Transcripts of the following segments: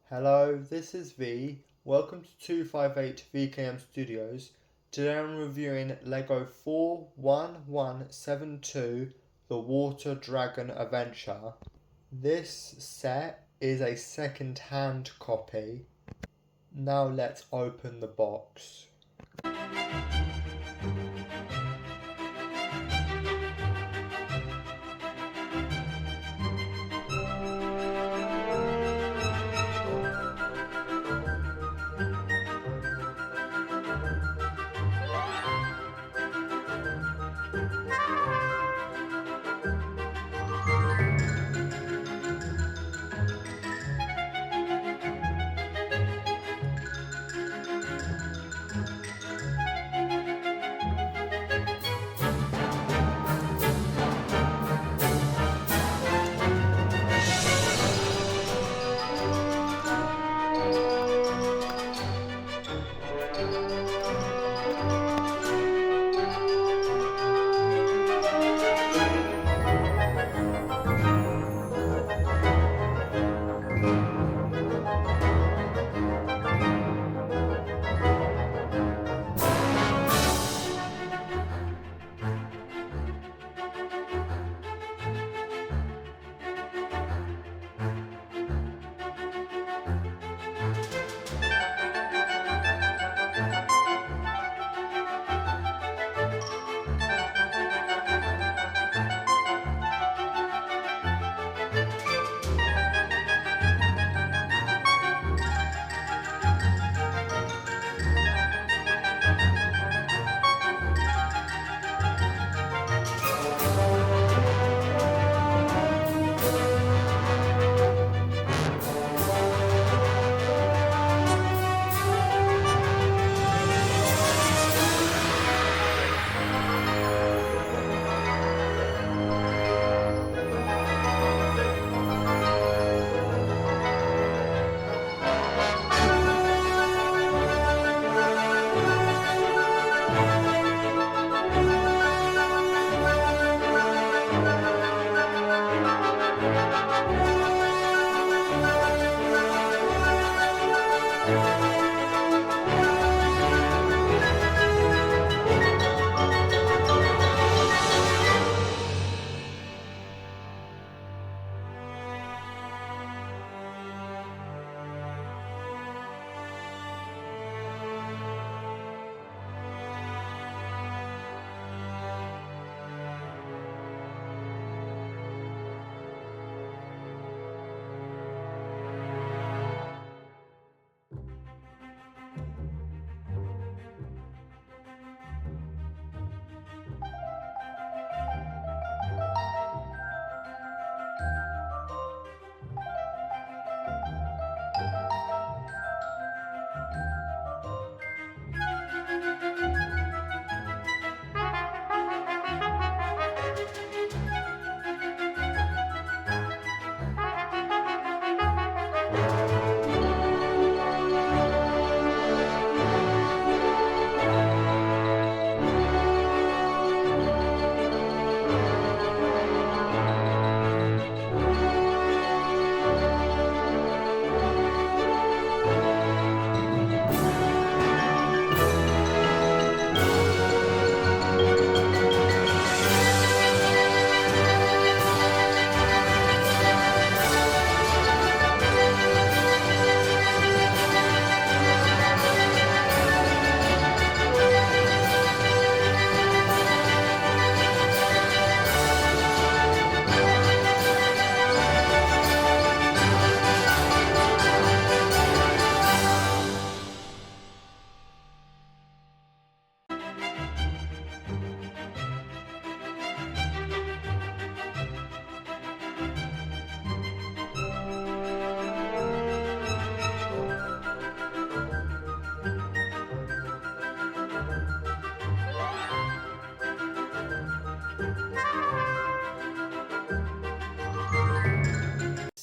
Hello, this is V. Welcome to 258 VKM Studios. Today I'm reviewing LEGO 41172 The Water Dragon Adventure. This set is a second-hand copy. Now let's open the box.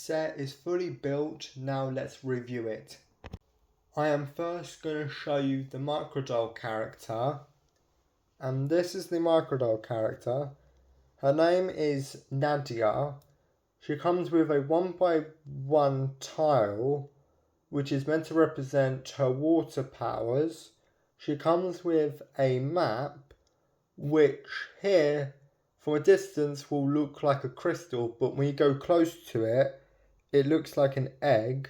Set is fully built, now let's review it. I am first going to show you the microdoll character, and this is the microdoll character. Her name is Nadia. She comes with a 1x1 tile which is meant to represent her water powers. She comes with a map, which here, from a distance, will look like a crystal, but when you go close to it, it looks like an egg.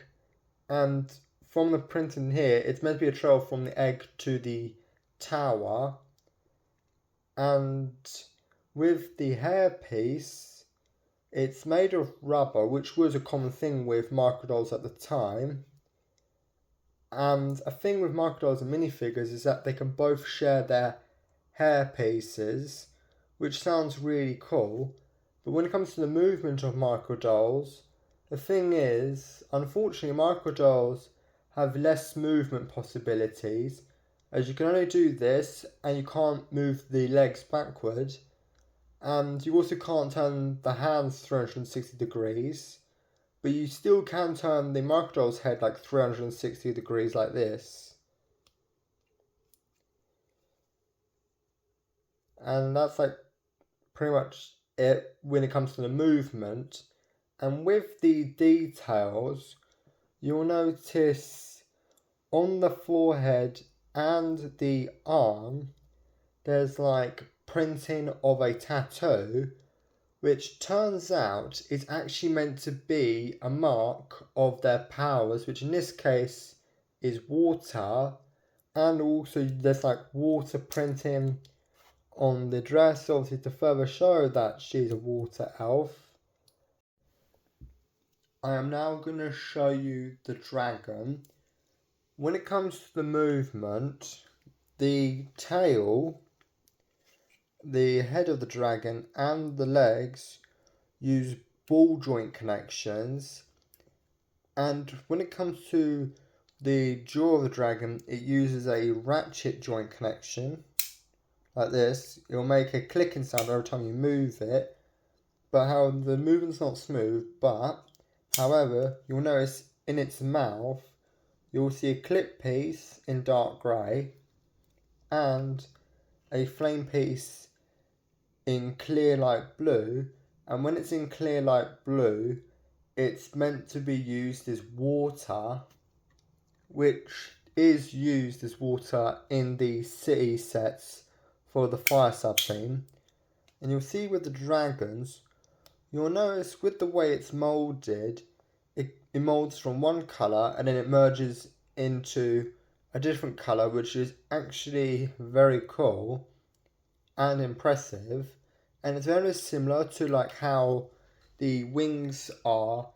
And from the printing here, it's meant to be a trail from the egg to the tower. And with the hairpiece, it's made of rubber, which was a common thing with microdolls at the time. And a thing with microdolls and minifigures is that they can both share their hair pieces, which sounds really cool. But when it comes to the movement of microdolls, the thing is, unfortunately, microdolls have less movement possibilities, as you can only do this and you can't move the legs backward, and you also can't turn the hands 360 degrees, but you still can turn the microdoll's head like 360 degrees like this. And that's like pretty much it when it comes to the movement. And with the details, you'll notice on the forehead and the arm, there's like printing of a tattoo, which turns out is actually meant to be a mark of their powers, which in this case is water. And also there's like water printing on the dress, obviously to further show that she's a water elf. I am now going to show you the dragon. When it comes to the movement, the tail, the head of the dragon and the legs use ball joint connections, and when it comes to the jaw of the dragon, it uses a ratchet joint connection like this. It will make a clicking sound every time you move it, but how the movement's not smooth. But however, you'll notice in its mouth you'll see a clip piece in dark grey and a flame piece in clear light blue. And when it's in clear light blue, it's meant to be used as water, which is used as water in the city sets for the fire sub-theme. And you'll see with the dragons, you'll notice with the way it's moulded, it moulds from one colour and then it merges into a different colour, which is actually very cool and impressive. And it's very similar to like how the wings are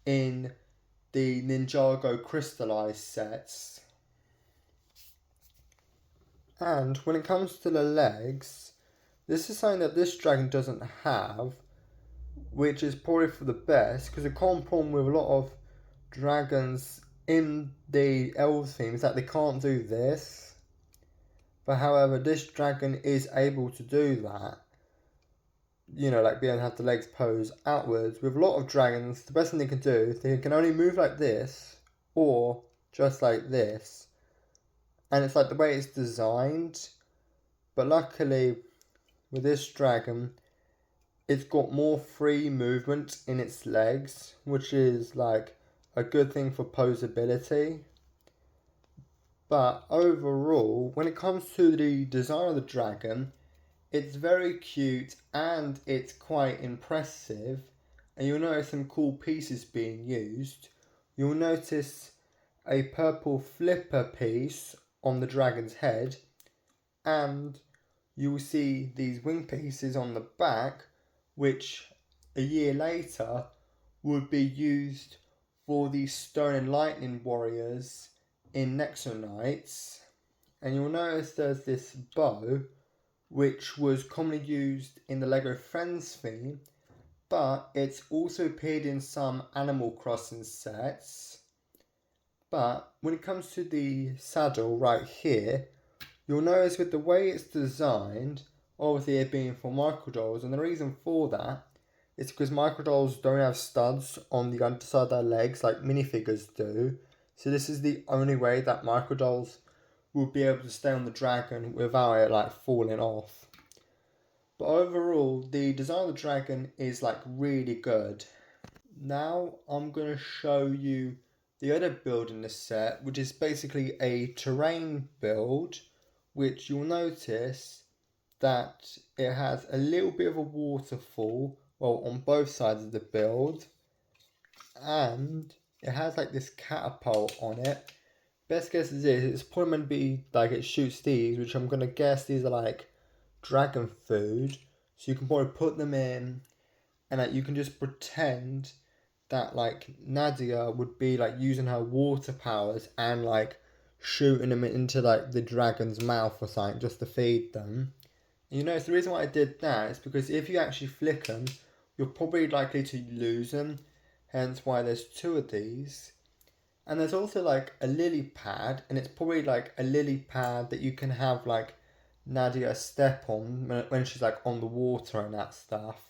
in the Ninjago crystallized sets. And when it comes to the legs, this is something that this dragon doesn't have, which is probably for the best, because the common problem with a lot of dragons in the Elves theme is that they can't do this. But however, this dragon is able to do that. You know, like being able to have the legs pose outwards. With a lot of dragons, the best thing they can do is they can only move like this or just like this. And it's like the way it's designed. But luckily, with this dragon, it's got more free movement in its legs, which is like a good thing for posability. But overall, when it comes to the design of the dragon, it's very cute and it's quite impressive, and you'll notice some cool pieces being used. You'll notice a purple flipper piece on the dragon's head, and you will see these wing pieces on the back, which a year later would be used for the Stone and Lightning warriors in Nexonites. And you'll notice there's this bow, which was commonly used in the LEGO Friends theme, but it's also appeared in some Animal Crossing sets. But when it comes to the saddle right here, you'll notice with the way it's designed, obviously it being for microdolls, and the reason for that is because microdolls don't have studs on the underside of their legs like minifigures do. So this is the only way that microdolls will be able to stay on the dragon without it like falling off. But overall, the design of the dragon is like really good. Now I'm going to show you the other build in this set, which is basically a terrain build, which you'll notice that it has a little bit of a waterfall, well, on both sides of the build, and it has like this catapult on it. Best guess is it's probably meant to be like it shoots these, which I'm gonna guess these are like dragon food. So you can probably put them in, and like you can just pretend that like Nadia would be like using her water powers and like shooting them into like the dragon's mouth or something just to feed them. And you know, the reason why I did that is because if you actually flick them, you're probably likely to lose them. Hence why there's two of these. And there's also like a lily pad, and it's probably like a lily pad that you can have like Nadia step on when she's like on the water and that stuff.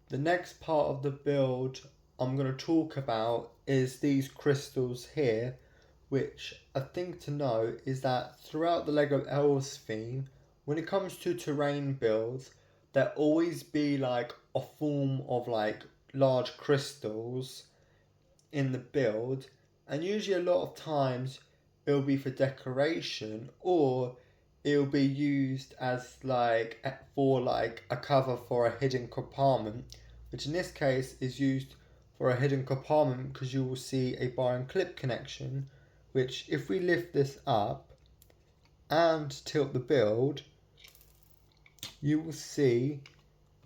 The next part of the build I'm going to talk about is these crystals here, which a thing to know is that throughout the Lego Elves theme, when it comes to terrain builds, there always be like a form of like large crystals in the build, and usually a lot of times it'll be for decoration, or it'll be used as like for like a cover for a hidden compartment, which in this case is used for a hidden compartment because you will see a bar and clip connection, which if we lift this up and tilt the build, you will see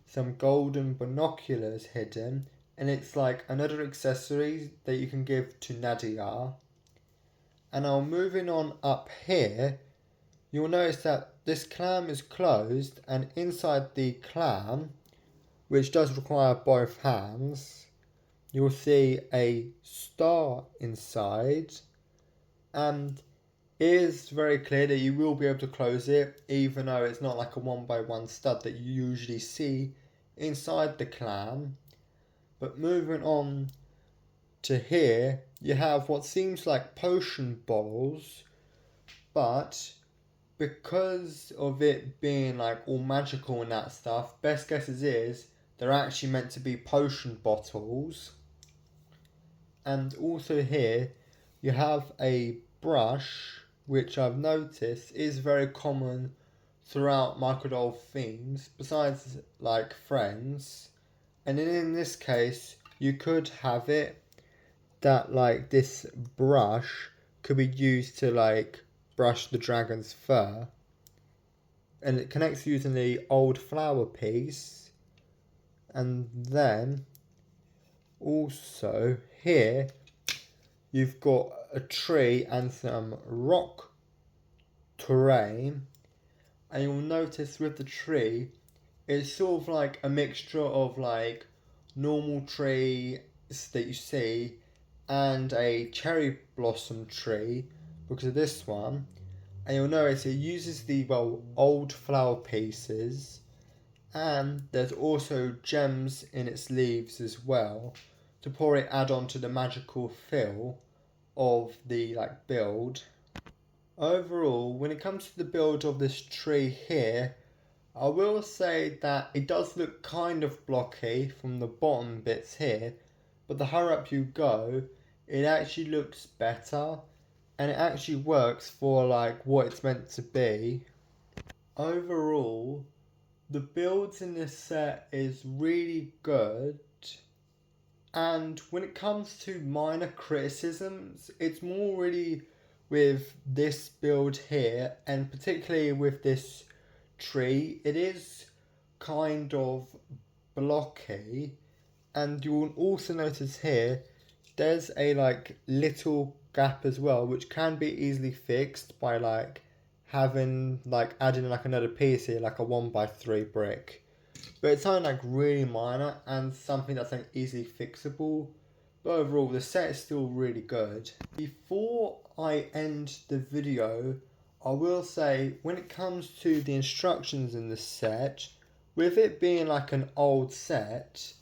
some golden binoculars hidden, and it's like another accessory that you can give to Nadia. And now moving on up here, you'll notice that this clam is closed, and inside the clam, which does require both hands, you'll see a star inside, and it is very clear that you will be able to close it, even though it's not like a 1x1 stud that you usually see inside the clam. But moving on to here, you have what seems like potion bottles, but because of it being like all magical and that stuff, best guesses is they're actually meant to be potion bottles. And also here, you have a brush, which I've noticed is very common throughout microdoll themes, besides like Friends. And in this case, you could have it that like this brush could be used to like brush the dragon's fur. And it connects using the old flower piece. And then also here you've got a tree and some rock terrain. And you'll notice with the tree, it's sort of like a mixture of like normal trees that you see and a cherry blossom tree because of this one. And you'll notice it uses the old flower pieces, and there's also gems in its leaves as well to probably add on to the magical feel of the like build. Overall, when it comes to the build of this tree here, I will say that it does look kind of blocky from the bottom bits here, but the higher up you go, it actually looks better, and it actually works for like what it's meant to be. Overall, the builds in this set is really good, and when it comes to minor criticisms, it's more really with this build here, and particularly with this tree. It is kind of blocky, and you'll also notice here there's a like little gap as well, which can be easily fixed by like having like adding like another piece here, like a 1x3 brick. But it's something like really minor and something that's like easily fixable. But overall, the set is still really good. Before I end the video, I will say when it comes to the instructions in the set, with it being like an old set,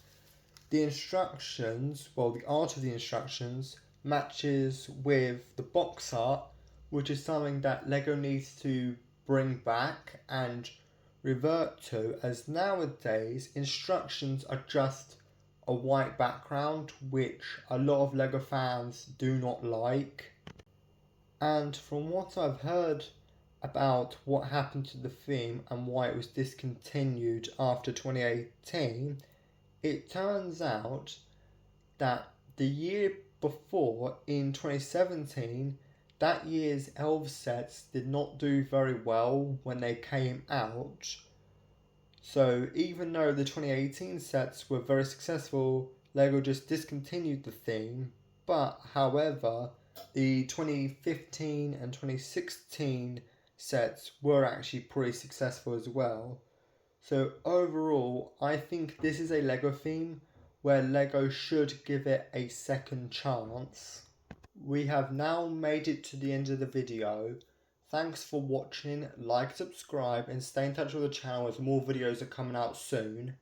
the instructions, the art of the instructions matches with the box art, which is something that Lego needs to bring back and revert to, as nowadays instructions are just a white background, which a lot of LEGO fans do not like. And from what I've heard about what happened to the theme and why it was discontinued after 2018, it turns out that the year before, in 2017, that year's Elves sets did not do very well when they came out. So even though the 2018 sets were very successful, LEGO just discontinued the theme. But however, the 2015 and 2016 sets were actually pretty successful as well. So overall, I think this is a LEGO theme where LEGO should give it a second chance. We have now made it to the end of the video. Thanks for watching, like, subscribe and stay in touch with the channel as more videos are coming out soon.